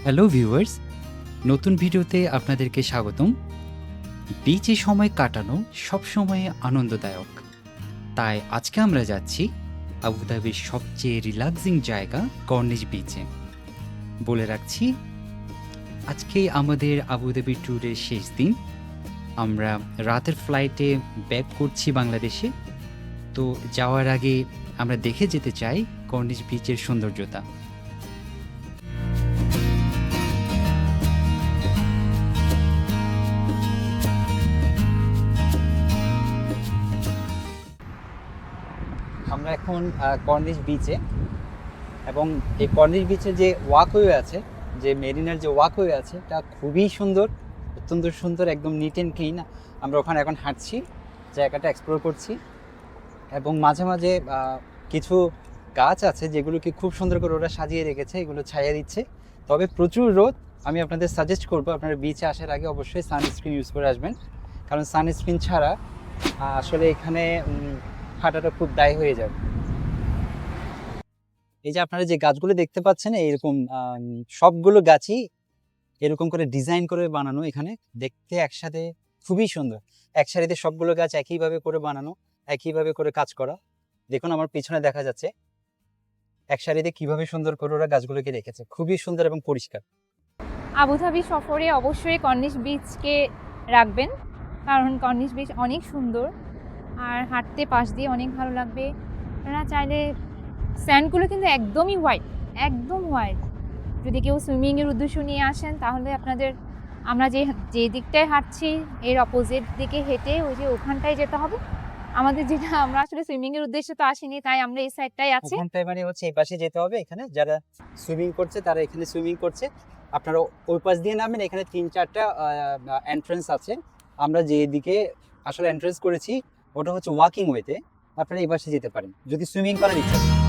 Hello viewers, নতুন ভিডিওতে আপনাদেরকে স্বাগতম। বিচে সময় কাটানো সবসময় আনন্দদায়ক। তাই আজকে আমরা যাচ্ছি আবুধাবির সবচেয়ে রিল্যাক্সিং জায়গা কর্নিশ বিচে। বলে রাখছি, আজকে আমাদের আবুধাবি ট্যুরের শেষ দিন। আমরা রাতের ফ্লাইটে ব্যাক করছি বাংলাদেশে। তো যাওয়ার আগে আমরা দেখে যেতে চাই কর্নিশ বিচের সৌন্দর্যতা। আমরা এখন কর্নিশ বিচে, এবং এই কর্নিশ বিচে যে ওয়াকওয়ে আছে, যে মেরিনার যে ওয়াকওয়ে আছে, তা খুবই সুন্দর, অত্যন্ত সুন্দর, একদম নিট অ্যান্ড ক্লিন। আমরা ওখানে এখন হাঁটছি, জায়গাটা এক্সপ্লোর করছি, এবং মাঝে মাঝে কিছু গাছ আছে যেগুলোকে খুব সুন্দর করে ওরা সাজিয়ে রেখেছে, এগুলো ছায়া দিচ্ছে। তবে প্রচুর রোদ। আমি আপনাদের সাজেস্ট করবো আপনারা বিচে আসার আগে অবশ্যই সানস্ক্রিন ইউজ করে আসবেন, কারণ সানস্ক্রিন ছাড়া আসলে এখানে হাঁটাটা খুব দায়ী হয়ে যাবে। এই যে আপনারা যে গাছগুলো দেখতে পাচ্ছেন, এইরকম সবগুলো গাছই এরকম করে ডিজাইন করে বানানো। এখানে দেখতে একসাথে খুবই সুন্দর, এক সারিতে সবগুলো গাছ একইভাবে করে বানানো, একইভাবে করে কাজ করা। দেখুন আমার পিছনে দেখা যাচ্ছে এক সারিতে কিভাবে সুন্দর করে ওরা গাছগুলোকে রেখেছে, খুবই সুন্দর এবং পরিষ্কার। আবুধাবি সফরে অবশ্যই কর্নিশ বিচকে রাখবেন, কারণ কর্নিশ বিচ অনেক সুন্দর আর হাঁটতে পাশ দিয়ে অনেক ভালো লাগবে। আপনারা চাইলে স্যান্ডগুলো কিন্তু একদমই হোয়াইট, একদম হোয়াইট। যদি কেউ সুইমিংয়ের উদ্দেশ্য নিয়ে আসেন তাহলে আপনাদের আমরা যে দিকটায় হাঁটছি এর অপোজিট দিকে হেঁটে ওই যে ওখানটায় যেতে হবে আমাদের। যেটা আমরা আসলে সুইমিংয়ের উদ্দেশ্যে তো আসিনি, তাই আমরা এই সাইডটাই আছি। ওখানটায় মানে হচ্ছে এই পাশে যেতে হবে। এখানে যারা সুইমিং করছে তারা এখানে সুইমিং করছে, আপনারা ওই পাশ দিয়ে নামবেন। এখানে 3-4টা এন্ট্রান্স আছে। আমরা যে দিকে আসলে এন্ট্রান্স করেছি ওটা হচ্ছে ওয়াকিং ওয়েতে, আপনারা এই পাশে যেতে পারেন যদি সুইমিং করার ইচ্ছা থাকে।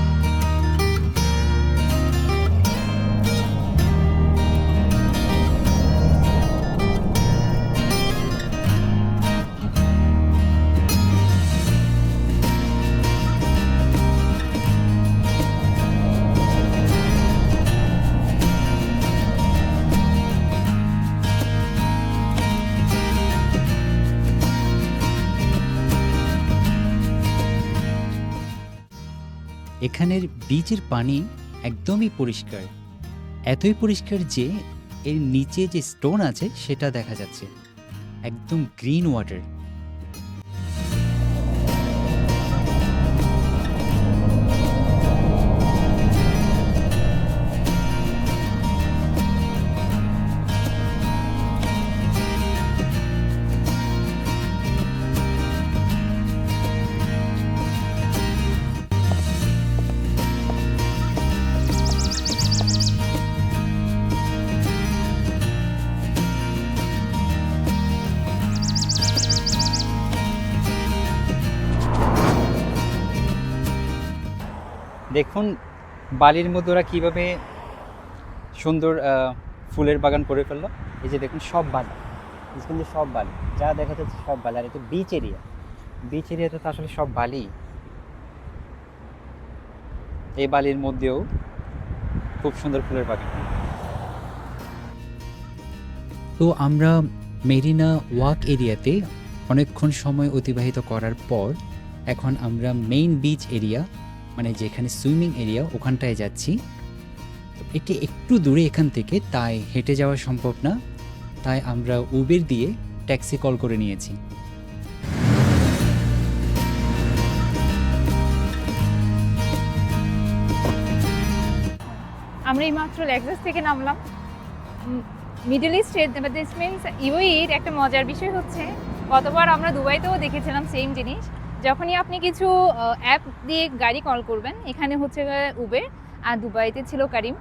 এখানের বিচের পানি একদমই পরিষ্কার, এতই পরিষ্কার যে এর নিচে যে স্টোন আছে সেটা দেখা যাচ্ছে, একদম গ্রিন ওয়াটার। দেখুন বালির মধ্যে ওরা কীভাবে সুন্দর ফুলের বাগান করে ফেললো। এই যে দেখুন সব বালি, কিন্তু সব বালি যা দেখা যাচ্ছে সব বালি। আর এটা বিচ এরিয়া, বিচ এরিয়াতে তো আসলে সব বালি। এই বালির মধ্যেও খুব সুন্দর ফুলের বাগান। তো আমরা মেরিনা ওয়াক এরিয়াতে অনেকক্ষণ সময় অতিবাহিত করার পর এখন আমরা মেইন বিচ এরিয়া, মানে যেখানে সুইমিং এরিয়া, ওখানটায় যাচ্ছি। এটি একটু দূরে এখান থেকে, তাই হেঁটে যাওয়া সম্ভব না, তাই আমরা উবের দিয়ে ট্যাক্সি কল করে নিয়েছি। আমরা এই মাত্র লেক্সাস থেকে নামলাম। মিডল ইস্টের দিস মিনস ইউএইর একটা মজার বিষয় হচ্ছে, গতবার আমরা দুবাইতেও দেখেছিলাম সেম জিনিস। যখনই আপনি কিছু অ্যাপ দিয়ে গাড়ি কল করবেন, এখানে হচ্ছে উবের আর দুবাইতে ছিল কারিম,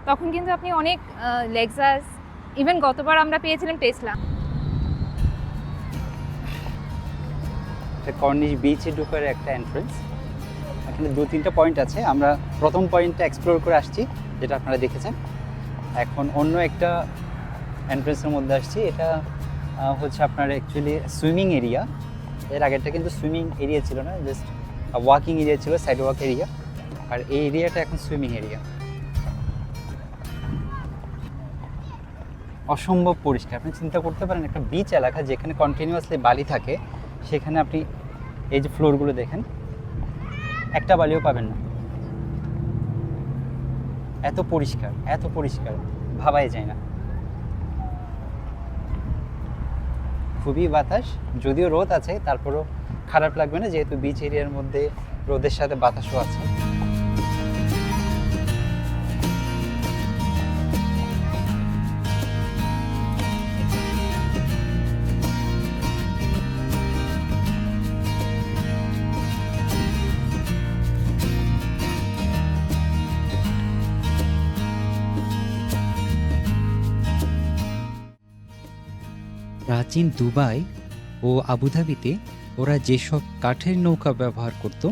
তখন কিন্তু আপনি অনেক লেক্সাস, ইভেন গতবার আমরা পেয়েছিলাম টেসলা। কর্নিশ বিচে ঢোকার একটা এন্ট্রান্স, এখানে 2-3টা পয়েন্ট আছে। আমরা প্রথম পয়েন্টটা এক্সপ্লোর করে আসছি, যেটা আপনারা দেখেছেন। এখন অন্য একটা এন্ট্রান্সের মধ্যে আসছি। এটা হচ্ছে আপনার অ্যাকচুয়ালি সুইমিং এরিয়া। এর আগেরটা কিন্তু সুইমিং এরিয়া ছিল না, জাস্ট ওয়াকিং এরিয়া ছিল, সাইড ওয়াক এরিয়া। আর এই এরিয়াটা এখন সুইমিং এরিয়া। অসম্ভব পরিষ্কার। আপনি চিন্তা করতে পারেন একটা বিচ এলাকা যেখানে কন্টিনিউয়াসলি বালি থাকে, সেখানে আপনি এই যে ফ্লোরগুলো দেখেন, একটা বালিও পাবেন না। এত পরিষ্কার, এত পরিষ্কার, ভাবাই যায় না। খুবই বাতাস, যদিও রোদ আছে তারপরও খারাপ লাগবে না, যেহেতু বিচ এরিয়ার মধ্যে রোদের সাথে বাতাসও আছে। প্রাচীন দুবাই ও আবুধাবিতে ওরা যেসব কাঠের নৌকা ব্যবহার করত,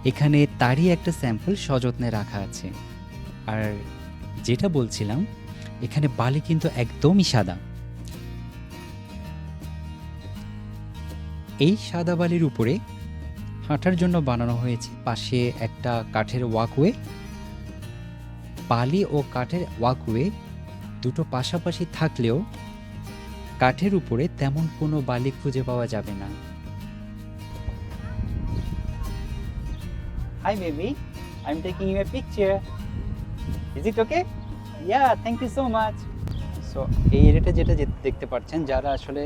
এখানে তারই একটা স্যাম্পল সযত্নে রাখা আছে। আর যেটা বলছিলাম, এখানে বালি কিন্তু একদমই সাদা। এই সাদা বালির উপরে হাঁটার জন্য বানানো হয়েছে পাশে একটা কাঠের ওয়াকওয়ে। বালি ও কাঠের ওয়াকওয়ে দুটো পাশাপাশি থাকলেও কাঠের উপরে তেমন কোনো বালি খুঁজে পাওয়া যাবে না। Hi baby, I'm taking you a picture. Is it okay? Yeah, thank you so much. So এই এরিয়াটা যেটা দেখতে পাচ্ছেন, যারা আসলে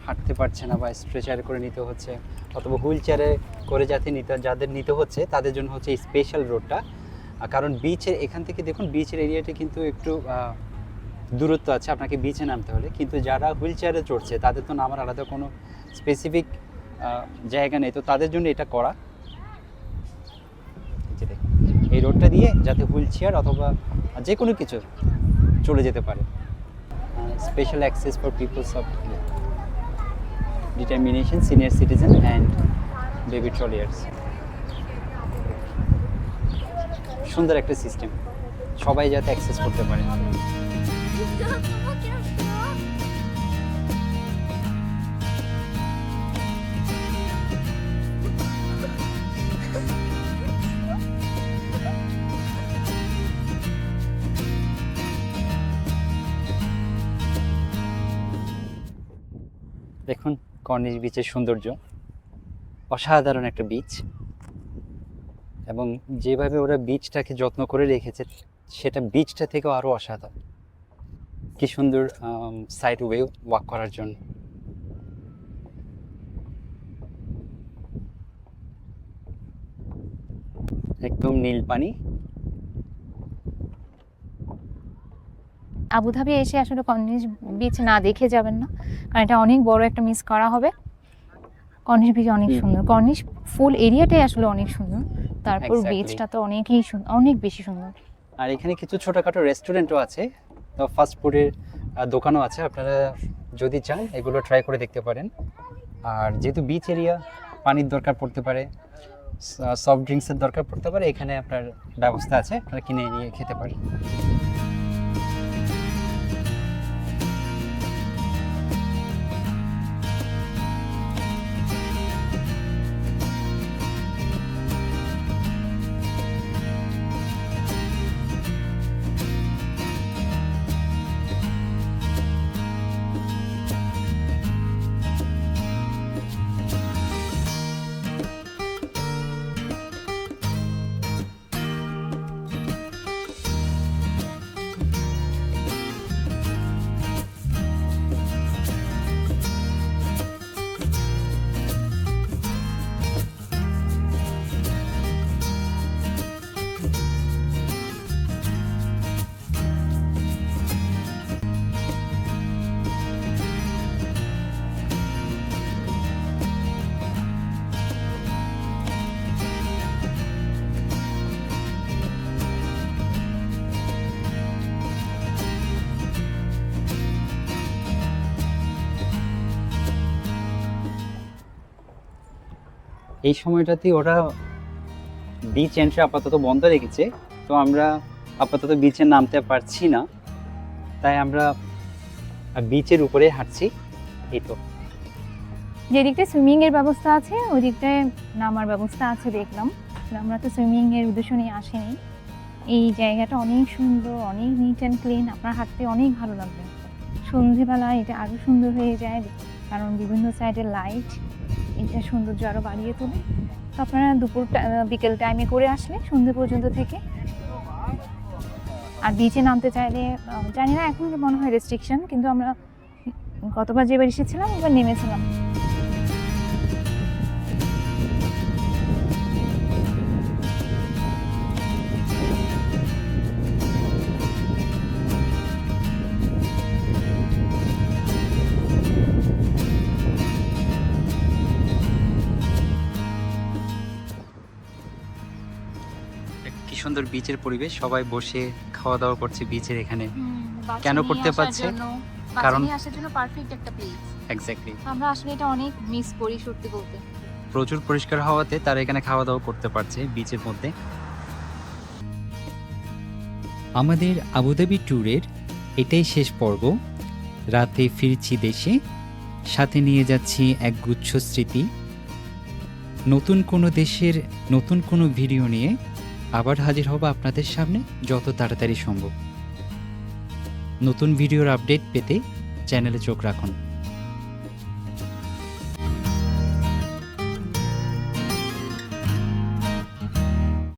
হাঁটতে পারছে না বা স্ট্রেচারে করে নিতে হচ্ছে অথবা হুইল চেয়ারে করে যাদের নিতে হচ্ছে, তাদের জন্য হচ্ছে এই স্পেশাল রোডটা। কারণ বিচের এখান থেকে দেখুন, বিচের এরিয়াটা কিন্তু একটু দূরত্ব আছে আপনাকে বিচে নামতে হলে, কিন্তু যারা হুইল চেয়ারে চড়ছে তাদের তো নামার আলাদা কোনো স্পেসিফিক জায়গা নেই, তো তাদের জন্য এটা করা। এই রোডটা দিয়ে যাতে হুইল চেয়ার অথবা যে কোনো কিছু চলে যেতে পারে। Special access for peoples of determination, senior citizen and baby trolleys. সুন্দর একটা সিস্টেম, সবাই যাতে অ্যাক্সেস করতে পারে। দেখুন কর্নিশ বিচের সৌন্দর্য, অসাধারণ একটা বিচ, এবং যেভাবে ওরা বিচটাকে যত্ন করে রেখেছে সেটা বিচটা থেকেও আরও অসাধারণ। কি সুন্দর সাইড ওয়ে ওয়াক করার জন্য। একদম নীল পানি। আবুধাবি এসে আসলে কর্নিশ বিচ না দেখে যাবেন না, কারণ এটা অনেক বড় একটা মিস করা হবে। কর্নিশ বিচ অনেক সুন্দর, কর্নিশ ফুল এরিয়াটাই আসলে অনেক সুন্দর, তারপর Exactly. বিচটা তো অনেকই সুন্দর, অনেক বেশি সুন্দর। আর এখানে কিছু ছোটোখাটো রেস্টুরেন্টও আছে, তো ফাস্ট ফুডের দোকানও আছে, আপনারা যদি চান এগুলো ট্রাই করে দেখতে পারেন। আর যেহেতু বিচ এরিয়া, পানির দরকার পড়তে পারে, সফট ড্রিঙ্কসের দরকার পড়তে পারে, এখানে আপনার ব্যবস্থা আছে, আপনারা কিনে নিয়ে খেতে পারেন। এই সময়টাতে ওরা বিচ এন্ট্রি আপাতত বন্ধ রেখেছে, তো আমরা আপাতত বিচে নামতে পারছি না, তাই আমরা বিচের উপরে হাঁটছি। এই তো যেদিকটায় সুইমিং এর ব্যবস্থা আছে ওই দিকটায় নামার ব্যবস্থা আছে দেখলাম। আমরা তো সুইমিং এর উদ্দেশ্য নিয়ে আসিনি। এই জায়গাটা অনেক সুন্দর, অনেক নিট অ্যান্ড ক্লিন, আপনার হাঁটতে অনেক ভালো লাগবে। সন্ধ্যেবেলা এটা আরও সুন্দর হয়ে যায়, কারণ বিভিন্ন সাইডে লাইট এটা সৌন্দর্য আরও বাড়িয়ে তোলে। তো আপনারা বিকেল টাইমে করে আসলে সন্ধ্যে পর্যন্ত থেকে। আর বিচে নামতে চাইলে জানি না এখন মনে হয় রেস্ট্রিকশন, কিন্তু আমরা গতবার যেবার এসেছিলাম এবার নেমেছিলাম। কি সুন্দর বিচের পরিবেশ, সবাই বসে খাওয়া দাওয়া করছে বিচের এখানে। কেন করতে পারছে? কারণ আসার জন্য পারফেক্ট একটা প্লেস। এক্স্যাক্টলি, আমরা আসলে এটা অনেক মিস করি সত্যি বলতে। প্রচুর পরিষ্কার হওয়াতে তারা এখানে খাওয়া দাওয়া করতে পারছে বিচের মধ্যে। আমাদের আবুধাবি ট্যুরের এটাই শেষ পর্ব। রাতে ফিরছি দেশে, সাথে নিয়ে যাচ্ছি এক গুচ্ছ স্মৃতি। নতুন কোনো দেশের নতুন কোনো ভিডিও নিয়ে আবার হাজির হব আপনাদের সামনে যত তাড়াতাড়ি সম্ভব। নতুন ভিডিওর আপডেট পেতে চ্যানেলে চোখ রাখুন।